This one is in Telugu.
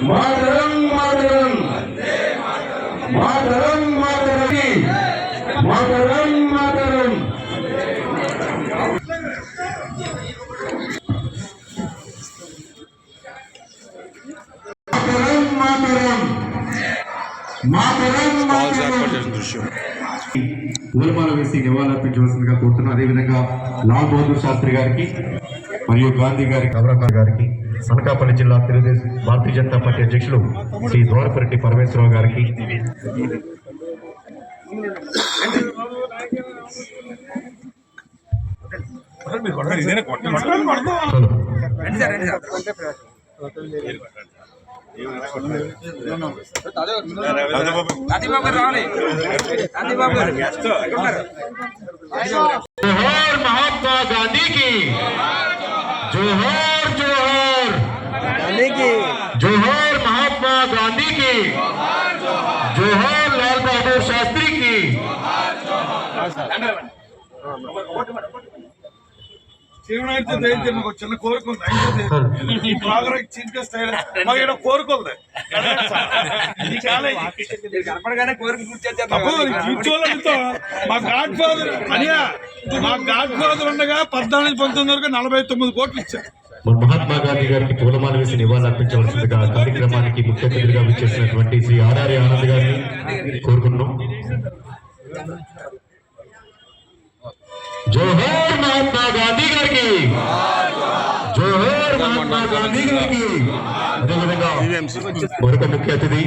మాతరం మాతరం మాతరం మాతరం మాతరం మాతరం పూలమాల వేసి నివాళులర్పించవలసిందిగా కోరుతున్నాం. అదేవిధంగా లాల్ బహదూర్ శాస్త్రి గారికి మరియు గాంధీ గారికి కమలాకర్ గారికి అనకాపల్లి జిల్లా తెలుగుదేశం భారతీయ జనతా పార్టీ అధ్యక్షులు శ్రీ ద్వారపరెడ్డి పరమేశ్వరరావు గారికి जोहर महात्मा गांधी की जोहर जोहर गांधी की जोहर महात्मा गांधी की जोहर लाल बहादुर शास्त्री की చిన్న కోరుకుంది చీఫ్ గెస్ట్ మాకు కోరుకోండి మా గాడ్ ఫాదర్ అనియా మా గాడ్ ఫాదర్ ఉండగా 14-19 వరకు 49 కోట్లు ఇచ్చారు. మహాత్మా గాంధీ గారికి పూలమాల వేసి నివాళులు అర్పించవలసిందిగా కార్యక్రమానికి ముఖ్య అతిథిగా విచ్చేసినటువంటి శ్రీ ఆర్ఆర్ ఆనంద్ గారిని కోరుకుంటున్నాం. जोहर महात्मा गांधी गाరికి जोहर महात्मा गांधी गाరికి అదేవిధంగా మరొక ముఖ్య అతిథి